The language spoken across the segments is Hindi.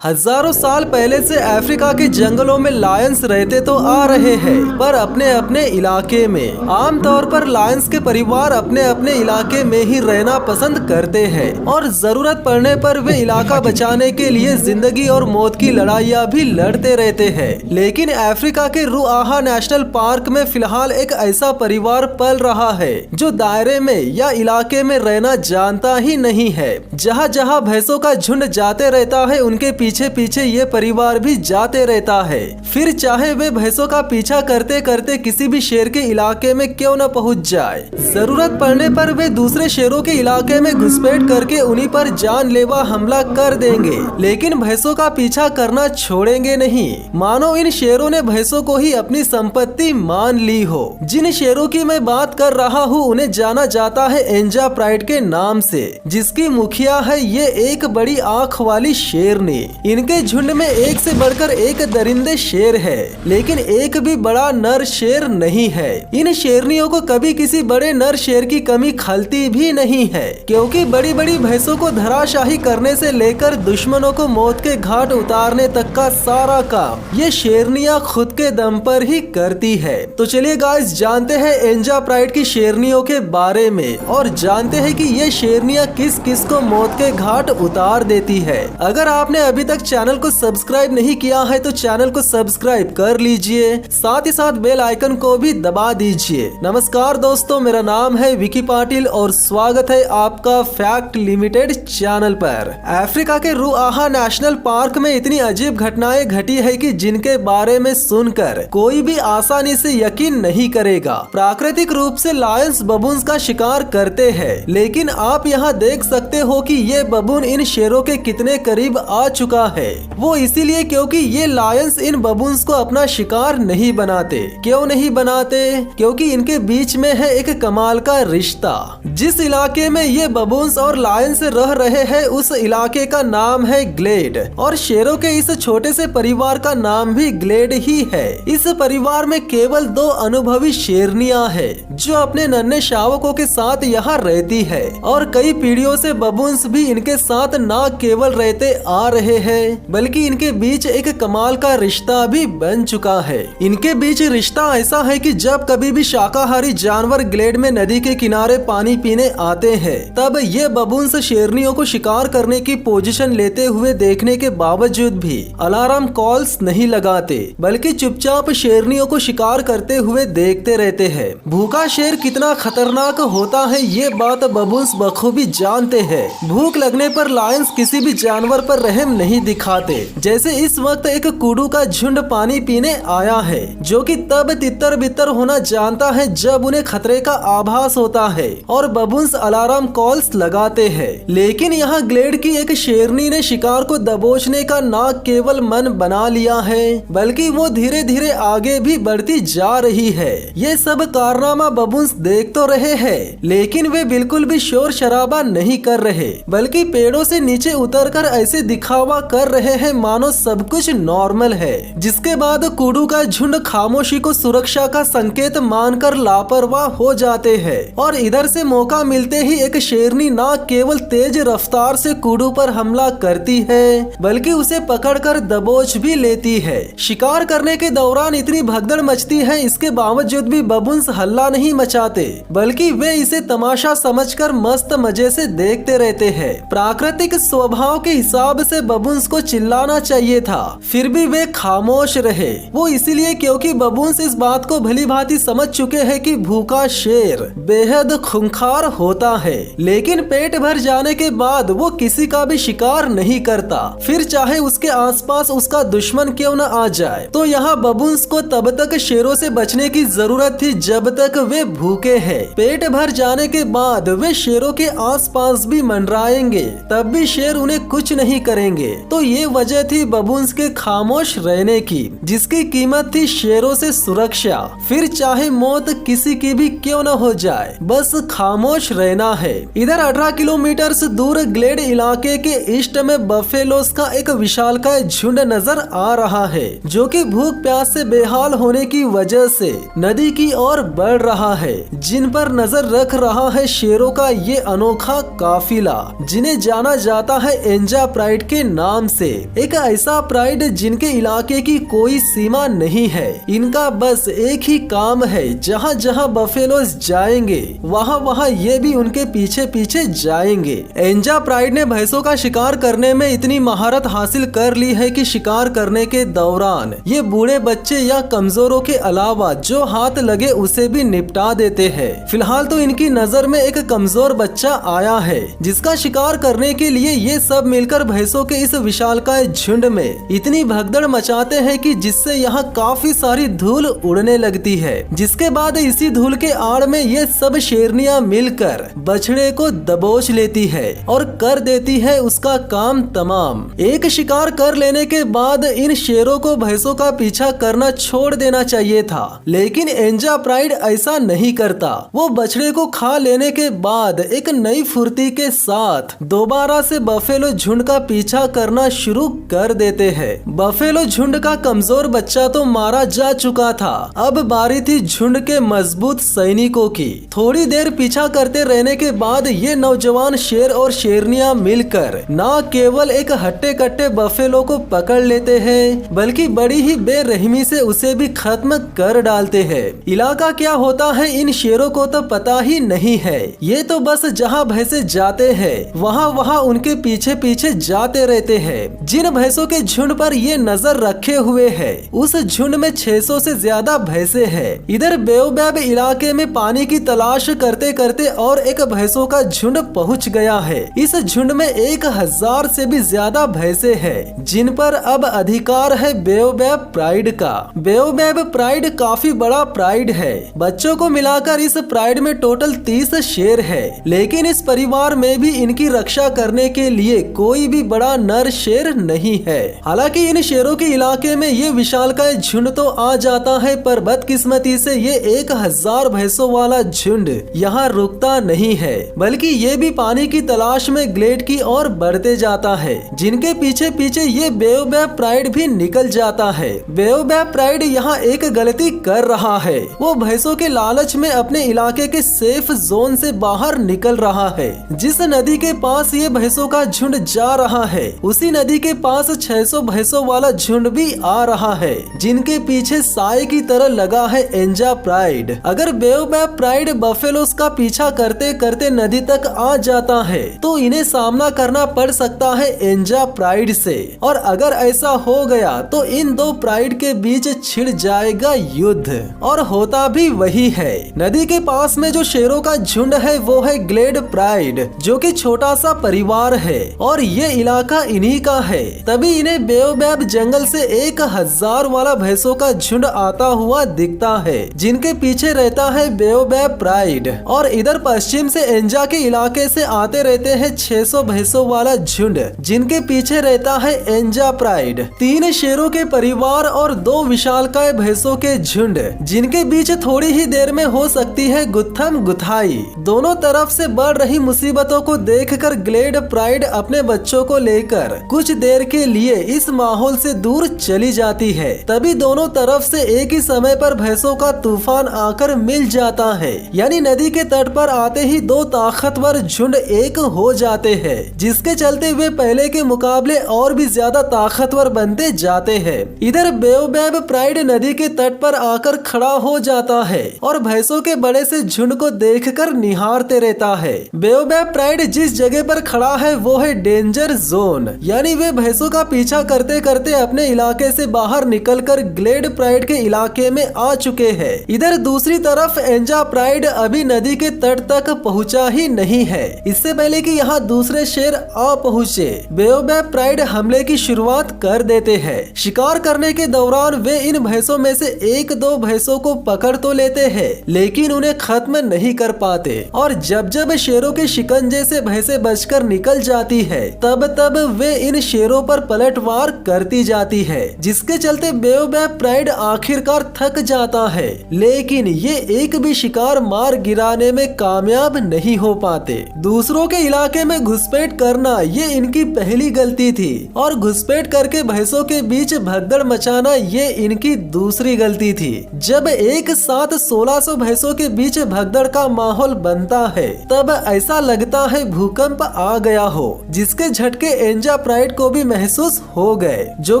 हजारों साल पहले से अफ्रीका के जंगलों में लायंस रहते तो आ रहे हैं, पर अपने अपने इलाके में। आमतौर पर लायंस के परिवार अपने अपने इलाके में ही रहना पसंद करते हैं और जरूरत पड़ने पर वे इलाका बचाने के लिए जिंदगी और मौत की लड़ाइयाँ भी लड़ते रहते हैं। लेकिन अफ्रीका के रुआहा नेशनल पार्क में फिलहाल एक ऐसा परिवार पल रहा है जो दायरे में या इलाके में रहना जानता ही नहीं है। जहाँ जहाँ भैंसों का झुंड जाते रहता है, उनके पीछे पीछे ये परिवार भी जाते रहता है। फिर चाहे वे भैंसों का पीछा करते करते किसी भी शेर के इलाके में क्यों न पहुंच जाए, जरूरत पड़ने पर वे दूसरे शेरों के इलाके में घुसपैठ करके उन्हीं पर जानलेवा हमला कर देंगे, लेकिन भैंसों का पीछा करना छोड़ेंगे नहीं। मानो इन शेरों ने भैंसों को ही अपनी संपत्ति मान ली हो। जिन शेरों की मैं बात कर रहा हूँ उन्हें जाना जाता है एंजा प्राइड के नाम से, जिसकी मुखिया है ये एक बड़ी आंख वाली शेरनी। इनके झुंड में एक से बढ़कर एक दरिंदे शेर है, लेकिन एक भी बड़ा नर शेर नहीं है। इन शेरनियों को कभी किसी बड़े नर शेर की कमी खलती भी नहीं है, क्योंकि बड़ी बड़ी भैंसों को धराशाही करने से लेकर दुश्मनों को मौत के घाट उतारने तक का सारा काम ये शेरनियां खुद के दम पर ही करती है। तो चलिए गाइस, जानते हैं एंजा प्राइड की शेरनियों के बारे में और जानते हैं कि ये शेरनियां किस किस को मौत के घाट उतार देती है। अगर आपने अभी तक चैनल को सब्सक्राइब नहीं किया है तो चैनल को सब्सक्राइब कर लीजिए, साथ ही साथ बेल आइकन को भी दबा दीजिए। नमस्कार दोस्तों, मेरा नाम है विकी पाटिल और स्वागत है आपका फैक्ट लिमिटेड चैनल पर। अफ्रीका के रुआहा नेशनल पार्क में इतनी अजीब घटनाएं घटी है कि जिनके बारे में सुनकर कोई भी आसानी से यकीन नहीं करेगा। प्राकृतिक रूप से लायंस बबून्स का शिकार करते हैं, लेकिन आप यहाँ देख सकते हो कि ये बबून इन शेरों के कितने करीब आ चुका है। वो इसीलिए क्योंकि ये लायंस इन बबून्स को अपना शिकार नहीं बनाते। क्यों नहीं बनाते? क्योंकि इनके बीच में है एक कमाल का रिश्ता। जिस इलाके में ये बबून्स और लायंस रह रहे हैं उस इलाके का नाम है ग्लेड, और शेरों के इस छोटे से परिवार का नाम भी ग्लेड ही है। इस परिवार में केवल 2 अनुभवी शेरनियां हैं जो अपने नन्हे शावकों के साथ यहाँ रहती है, और कई पीढ़ियों से बबून्स भी इनके साथ न केवल रहते आ रहे हैं बल्कि इनके बीच एक कमाल का रिश्ता भी बन चुका है। इनके बीच रिश्ता ऐसा है कि जब कभी भी शाकाहारी जानवर ग्लेड में नदी के किनारे पानी पीने आते हैं, तब ये बबून्स शेरनियों को शिकार करने की पोजीशन लेते हुए देखने के बावजूद भी अलार्म कॉल्स नहीं लगाते, बल्कि चुपचाप शेरनियों को शिकार करते हुए देखते रहते हैं। भूखा शेर कितना खतरनाक होता है ये बात बबून्स बखूबी जानते हैं। भूख लगने पर लायंस किसी भी जानवर पर रहम नहीं दिखाते। जैसे इस वक्त एक कुडू का झुंड पानी पीने आया है, जो कि तब तितर बितर होना जानता है जब उन्हें खतरे का आभास होता है और बबून्स अलार्म कॉल्स लगाते हैं। लेकिन यहाँ ग्लेड की एक शेरनी ने शिकार को दबोचने का न केवल मन बना लिया है, बल्कि वो धीरे धीरे आगे भी बढ़ती जा रही है। ये सब कारनामा बबून्स देख तो रहे हैं, लेकिन वे बिल्कुल भी शोर शराबा नहीं कर रहे, बल्कि पेड़ों से नीचे उतरकर ऐसे दिखावा कर रहे हैं मानो सब कुछ नॉर्मल है। जिसके बाद कुडू का झुंड खामोशी को सुरक्षा का संकेत मानकर लापरवाह हो जाते हैं, और इधर से मौका मिलते ही एक शेरनी न केवल तेज रफ्तार से कुडू पर हमला करती है बल्कि उसे पकड़कर दबोच भी लेती है। शिकार करने के दौरान इतनी भगदड़ मचती है, इसके बावजूद भी बबून्स हल्ला नहीं मचाते, बल्कि वे इसे तमाशा समझकर मस्त मजे से देखते रहते हैं। प्राकृतिक स्वभाव के हिसाब से बबून्स को चिल्लाना चाहिए था, फिर भी वे खामोश रहे। वो इसीलिए क्योंकि बबून्स इस बात को भली भांति समझ चुके हैं कि भूखा शेर बेहद खूंखार होता है, लेकिन पेट भर जाने के बाद वो किसी का भी शिकार नहीं करता, फिर चाहे उसके आसपास उसका दुश्मन क्यों न आ जाए। तो यहाँ बबून्स को तब तक शेरों से बचने की जरूरत थी जब तक वे भूखे हैं। पेट भर जाने के बाद वे शेरों के आसपास भी मंडराएंगे, तब भी शेर उन्हें कुछ नहीं करेंगे। तो ये वजह थी बबून्स के खामोश रहने की, जिसकी कीमत थी शेरों से सुरक्षा। फिर चाहे मौत किसी की भी क्यों न हो जाए, बस खामोश रहना है। इधर 18 किलोमीटर से दूर ग्लेड इलाके के ईस्ट में बफेलोस का एक विशालकाय झुंड नजर आ रहा है, जो कि भूख प्यास से बेहाल होने की वजह से नदी की ओर बढ़ रहा है, जिन पर नजर रख रहा है शेरों का ये अनोखा काफिला, जिन्हें जाना जाता है एंजा प्राइड के नाम नाम से। एक ऐसा प्राइड जिनके इलाके की कोई सीमा नहीं है। इनका बस एक ही काम है, जहाँ जहाँ बफेलोज जाएंगे वहाँ वहाँ ये भी उनके पीछे पीछे जाएंगे। एंजा प्राइड ने भैंसों का शिकार करने में इतनी महारत हासिल कर ली है कि शिकार करने के दौरान ये बूढ़े बच्चे या कमजोरों के अलावा जो हाथ लगे उसे भी निपटा देते हैं। फिलहाल तो इनकी नजर में एक कमजोर बच्चा आया है, जिसका शिकार करने के लिए ये सब मिलकर भैंसों के इस विशालकाय झुंड में इतनी भगदड़ मचाते हैं कि जिससे यहाँ काफी सारी धूल उड़ने लगती है। जिसके बाद इसी धूल के आड़ में ये सब शेरनियां मिलकर बछड़े को दबोच लेती है और कर देती है उसका काम तमाम। एक शिकार कर लेने के बाद इन शेरों को भैंसों का पीछा करना छोड़ देना चाहिए था, लेकिन एंजा प्राइड ऐसा नहीं करता। वो बछड़े को खा लेने के बाद एक नई फुर्ती के साथ दोबारा से बफेलो झुंड का पीछा करना शुरू कर देते हैं। बफेलो झुंड का कमजोर बच्चा तो मारा जा चुका था, अब बारी थी झुंड के मजबूत सैनिकों की। थोड़ी देर पीछा करते रहने के बाद ये नौजवान शेर और शेरनियां मिलकर न केवल एक हट्टे कट्टे बफेलो को पकड़ लेते हैं, बल्कि बड़ी ही बेरहमी से उसे भी खत्म कर डालते हैं। इलाका क्या होता है इन शेरों को तो पता ही नहीं है। ये तो बस जहाँ भैंसे जाते हैं वहाँ वहाँ उनके पीछे पीछे जाते रहते हैं। जिन भैंसों के झुंड पर ये नजर रखे हुए है उस झुंड में 600 से ज्यादा भैंसे हैं। इधर बेओबैब इलाके में पानी की तलाश करते करते और एक भैंसों का झुंड पहुंच गया है। इस झुंड में 1000 से भी ज्यादा भैंसे हैं, जिन पर अब अधिकार है बेओबैब प्राइड का। बेओबैब प्राइड काफी बड़ा प्राइड है। बच्चों को मिलाकर इस प्राइड में टोटल 30 शेर है, लेकिन इस परिवार में भी इनकी रक्षा करने के लिए कोई भी बड़ा नर शेर नहीं है। हालांकि इन शेरों के इलाके में ये विशालकाय झुंड तो आ जाता है, पर बदकिस्मती से ये 1000 भैंसों वाला झुंड यहाँ रुकता नहीं है, बल्कि ये भी पानी की तलाश में ग्लेड की ओर बढ़ते जाता है, जिनके पीछे पीछे ये बेओबैब प्राइड भी निकल जाता है। बेओबैब प्राइड यहाँ एक गलती कर रहा है। वो भैंसों के लालच में अपने इलाके के सेफ जोन से बाहर निकल रहा है। जिस नदी के पास ये भैंसों का झुंड जा रहा है उसी नदी के पास 600 भैंसों वाला झुंड भी आ रहा है, जिनके पीछे साए की तरह लगा है एंजा प्राइड। अगर बेओबैब प्राइड बफेलोस का पीछा करते करते नदी तक आ जाता है तो इन्हें सामना करना पड़ सकता है एंजा प्राइड से, और अगर ऐसा हो गया तो इन दो प्राइड के बीच छिड़ जाएगा युद्ध। और होता भी वही है। नदी के पास में जो शेरों का झुंड है वो है ग्लेड प्राइड, जो कि छोटा सा परिवार है और ये इलाका इन्हीं का है। तभी इन्हें बेओबैब जंगल से 1000 वाला भैंसों का झुंड आता हुआ दिखता है, जिनके पीछे रहता है बेओबैब प्राइड। और इधर पश्चिम से एंजा के इलाके से आते रहते हैं 600 भैंसों वाला झुंड, जिनके पीछे रहता है एंजा प्राइड। 3 शेरों के परिवार और 2 विशालकाय भैंसों के झुंड, जिनके बीच थोड़ी ही देर में हो सकती है गुत्थम गुथाई। दोनों तरफ से बढ़ रही मुसीबतों को देखकर ग्लेड प्राइड अपने बच्चों को लेकर कुछ देर के लिए इस माहौल से दूर चली जाती है। तभी दोनों तरफ से एक ही समय पर भैंसों का तूफान आकर मिल जाता है, यानी नदी के तट पर आते ही 2 ताकतवर झुंड एक हो जाते हैं, जिसके चलते वे पहले के मुकाबले और भी ज्यादा ताकतवर बनते जाते हैं। इधर बेओबैब प्राइड नदी के तट पर आकर खड़ा हो जाता है और भैंसों के बड़े से झुंड को देखकर निहारते रहता है। बेओबैब प्राइड जिस जगह पर खड़ा है वो है डेंजर जोन, यानी वे भैंसों का पीछा करते करते अपने इलाके से बाहर निकलकर ग्लेड प्राइड के इलाके में आ चुके हैं। इधर दूसरी तरफ एंजा प्राइड अभी नदी के तट तक पहुंचा ही नहीं है। इससे पहले कि यहाँ दूसरे शेर आ पहुँचे, बेओबैब प्राइड हमले की शुरुआत कर देते हैं। शिकार करने के दौरान वे इन भैंसों में से 1-2 भैंसों को पकड़ तो लेते हैं, लेकिन उन्हें खत्म नहीं कर पाते। और जब जब शेरों के शिकंजे से भैंसें बचकर निकल जाती है, तब तब वे इन शेरों पर पलटवार करती जाती है, जिसके चलते बेओबैब प्राइड आखिरकार थक जाता है। लेकिन ये एक भी शिकार मार गिराने में कामयाब नहीं हो पाते। दूसरों के इलाके में घुसपैठ करना ये इनकी पहली गलती थी, और घुसपैठ करके भैंसों के बीच भगदड़ मचाना ये इनकी दूसरी गलती थी। जब एक साथ 1600 भैंसों के बीच भगदड़ का माहौल बनता है, तब ऐसा लगता है भूकंप आ गया हो, जिसके झटके एंजा प्राइड को भी महसूस हो गए, जो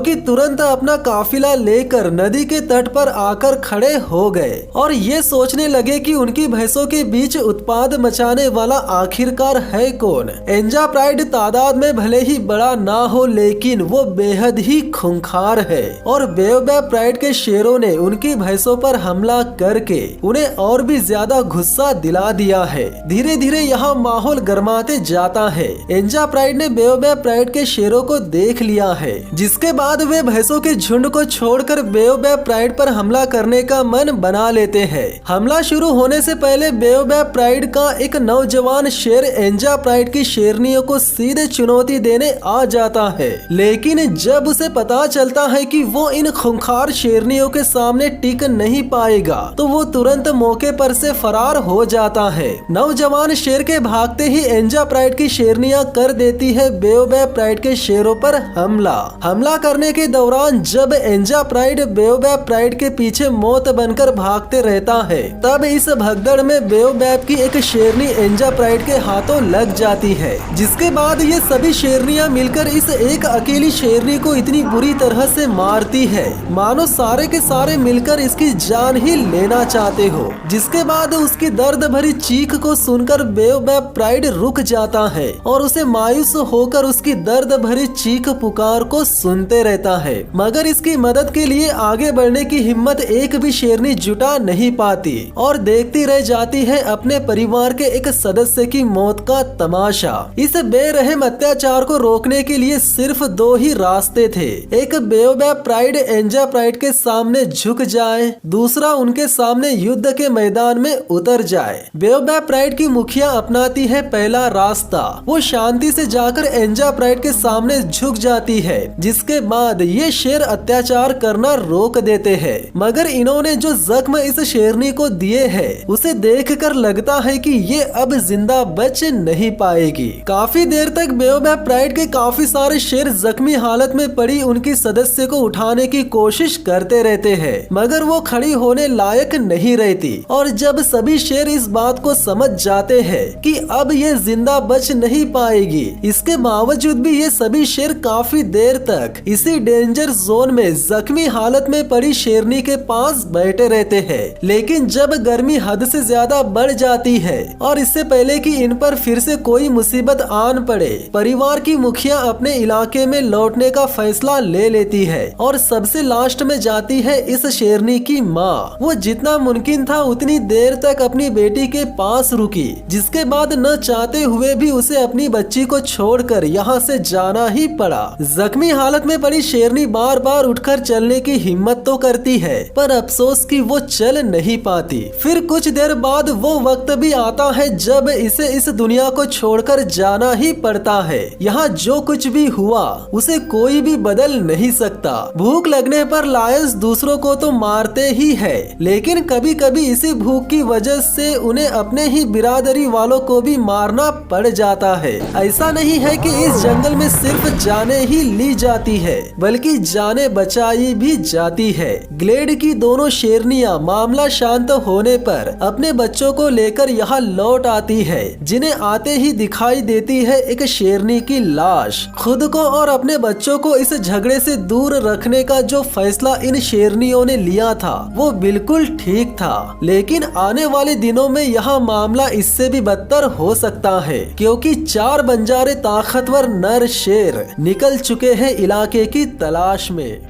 कि तुरंत अपना काफिला लेकर नदी के तट पर आकर खड़े हो गए और ये सोचने लगे कि उनकी भैंसों के बीच उत्पाद मचाने वाला आखिरकार है कौन। एंजा प्राइड तादाद में भले ही बड़ा ना हो, लेकिन वो बेहद ही खूंखार है और बेओबैब प्राइड के शेरों ने उनकी भैंसों पर हमला करके उन्हें और भी ज्यादा गुस्सा दिला दिया है। धीरे धीरे यहाँ माहौल गर्माते जाता है। एंजा प्राइड ने बेओबैब प्राइड के शेरों को देख लिया है, जिसके बाद वे भैंसों के झुंड को छोड़कर बेओबैब प्राइड पर हमला करने का मन बना लेते हैं। हमला शुरू होने से पहले बेओबैब प्राइड का एक नौजवान शेर एंजा प्राइड की शेरनियों को सीधे चुनौती देने आ जाता है, लेकिन जब उसे पता चलता है कि वो इन खूंखार शेरनियों के सामने टिक नहीं पाएगा तो वो तुरंत मौके पर से फरार हो जाता है। नौजवान शेर के भागते ही एंजा प्राइड की शेरनियां कर देती है बेओबैब प्राइड के शेरों पर हमला करने के दौरान जब एंजा प्राइड बेओबैब प्राइड के पीछे मौत बनकर भागते रहता है, तब इस भगदड़ में बेओबैब की एक शेरनी एंजा प्राइड के हाथों लग जाती है, जिसके बाद ये सभी शेरनियां मिलकर इस एक अकेली शेरनी को इतनी बुरी तरह से मारती है मानो सारे के सारे मिलकर इसकी जान ही लेना चाहते हो। जिसके बाद उसकी दर्द भरी चीख को सुनकर बेओबैब प्राइड रुक जाता है और उसे मायूस होकर उसकी दर्द भरी चीख पुकार को सुनते रहता है, मगर इसकी मदद के लिए आगे बढ़ने की हिम्मत एक भी शेरनी जुटा नहीं पाती और देखती रह जाती है अपने परिवार के एक सदस्य की मौत का तमाशा। इस बेरहम अत्याचार को रोकने के लिए सिर्फ दो ही रास्ते थे, एक बेओबैब प्राइड एंजा प्राइड के सामने झुक जाए, दूसरा उनके सामने युद्ध के मैदान में उतर जाए। बेओबैब प्राइड की मुखिया अपनाती है पहला रास्ता, वो शांति से जाकर एंजा प्राइड के सामने झुक जाती है, जिसके बाद ये शेर अत्याचार करना रोक देते हैं। मगर इन्होंने जो जख्म इस शेरनी को दिए हैं उसे देखकर लगता है कि ये अब जिंदा बच नहीं पाएगी। काफी देर तक बेओबैब प्राइड के काफी सारे शेर जख्मी हालत में पड़ी उनकी सदस्य को उठाने की कोशिश करते रहते हैं, मगर वो खड़ी होने लायक नहीं रहती और जब सभी शेर इस बात को समझ जाते हैं कि अब ये जिंदा बच नहीं पाएगी, इसके बावजूद भी ये सभी शेर काफी देर तक इसी डेंजर जोन में जख्मी हालत में पड़ी शेरनी के पास बैठे रहते हैं। लेकिन जब गर्मी हद से ज्यादा बढ़ जाती है और इससे पहले कि इन पर फिर से कोई मुसीबत आन पड़े, परिवार की मुखिया अपने इलाके में लौटने का फैसला ले लेती है और सबसे लास्ट में जाती है इस शेरनी की माँ। वो जितना मुमकिन था उतनी देर तक अपनी बेटी के पास रुकी, जिसके बाद न चाहते हुए भी उसे अपनी बच्ची को छोड़कर यहाँ से जाना ही पड़ा। जख्मी हालत में पड़ी शेरनी बार बार उठकर चलने की हिम्मत तो करती है, पर अफसोस कि वो चल नहीं पाती। फिर कुछ देर बाद वो वक्त भी आता है जब इसे इस दुनिया को छोड़कर जाना ही पड़ता है। यहाँ जो कुछ भी हुआ उसे कोई भी बदल नहीं सकता। भूख लगने पर लायंस दूसरों को तो मारते ही है, लेकिन कभी कभी इसी भूख की वजह से उन्हें अपने ही बिरादरी वालों को भी मारना पड़ जाता है। ऐसा नहीं है कि इस जंगल में सिर्फ जाने ही ली जाती है, बल्कि जाने बचाई भी जाती है। ग्लेड की दोनों शेरनियां मामला शांत होने पर अपने बच्चों को लेकर यहाँ लौट आती है, जिन्हें आते ही दिखाई देती है एक शेरनी की लाश। खुद को और अपने बच्चों को इस झगड़े से दूर रखने का जो फैसला इन शेरनियों ने लिया था वो बिल्कुल ठीक था, लेकिन आने वाले दिनों में यह मामला इससे भी बदतर हो सकता है, क्योंकि 4 बंजारे ताकतवर नर शेर निकल चुके हैं इलाके की तलाश में।